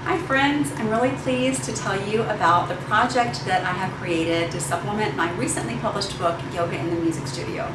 Hi friends, I'm really pleased to tell you about the project that I have created to supplement my recently published book, Yoga in the Music Studio.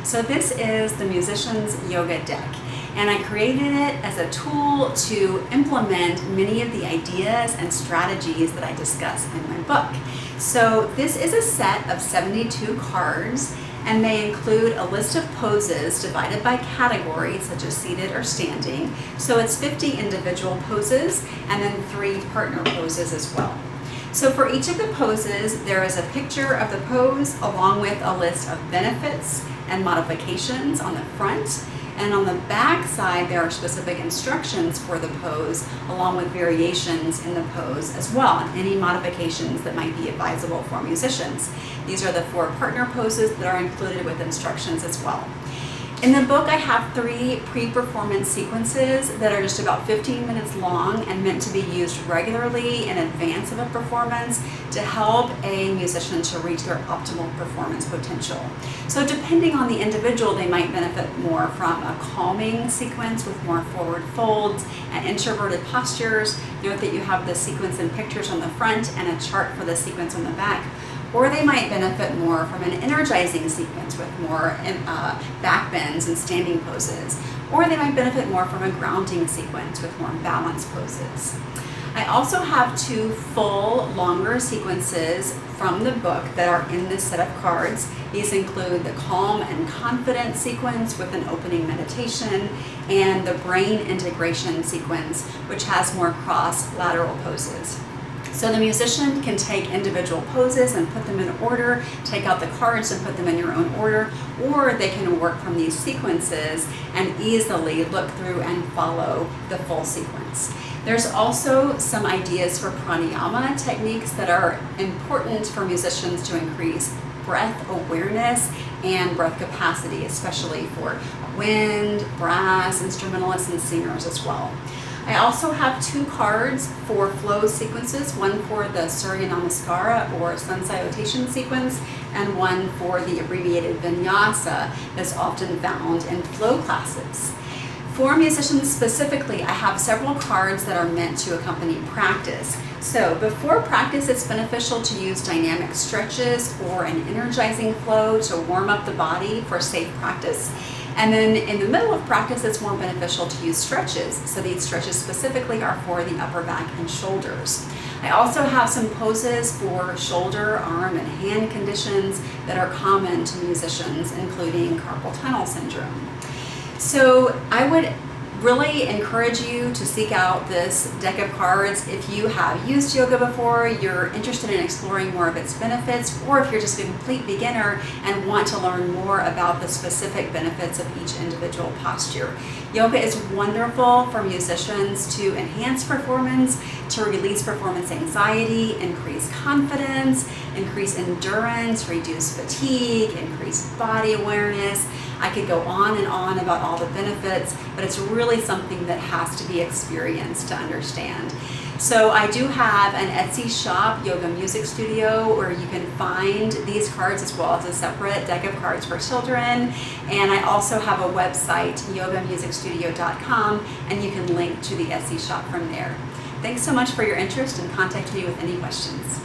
So this is the Musician's Yoga Deck, and I created it as a tool to implement many of the ideas and strategies that I discuss in my book. So this is a set of 72 cards, and they include a list of poses divided by categories such as seated or standing. So it's 50 individual poses and then 3 partner poses as well. So for each of the poses, there is a picture of the pose along with a list of benefits and modifications on the front. And on the back side, there are specific instructions for the pose along with variations in the pose as well, and any modifications that might be advisable for musicians. These are the 4 partner poses that are included with instructions as well. In the book, I have 3 pre-performance sequences that are just about 15 minutes long and meant to be used regularly in advance of a performance to help a musician to reach their optimal performance potential. So depending on the individual, they might benefit more from a calming sequence with more forward folds and introverted postures. Note that you have the sequence in pictures on the front and a chart for the sequence on the back. Or they might benefit more from an energizing sequence with more back bends and standing poses. Or they might benefit more from a grounding sequence with more balanced poses. I also have 2 full, longer sequences from the book that are in this set of cards. These include the calm and confident sequence with an opening meditation and the brain integration sequence, which has more cross-lateral poses. So the musician can take individual poses and put them in order, take out the cards and put them in your own order, or they can work from these sequences and easily look through and follow the full sequence. There's also some ideas for pranayama techniques that are important for musicians to increase breath awareness and breath capacity, especially for wind, brass, instrumentalists, and singers as well. I also have 2 cards for flow sequences, one for the Surya Namaskara or sun salutation sequence, and one for the abbreviated vinyasa that's often found in flow classes. For musicians specifically, I have several cards that are meant to accompany practice. So before practice, it's beneficial to use dynamic stretches or an energizing flow to warm up the body for safe practice. And then in the middle of practice, it's more beneficial to use stretches. So these stretches specifically are for the upper back and shoulders. I also have some poses for shoulder, arm, and hand conditions that are common to musicians, including carpal tunnel syndrome. So I would really encourage you to seek out this deck of cards if you have used yoga before, you're interested in exploring more of its benefits, or if you're just a complete beginner and want to learn more about the specific benefits of each individual posture. Yoga is wonderful for musicians to enhance performance, to release performance anxiety, increase confidence, increase endurance, reduce fatigue, increase body awareness. I could go on and on about all the benefits, but it's really something that has to be experienced to understand. So I do have an Etsy shop, Yoga Music Studio, where you can find these cards as well as a separate deck of cards for children. And I also have a website, yogamusicstudio.com, and you can link to the Etsy shop from there. Thanks so much for your interest, and contact me with any questions.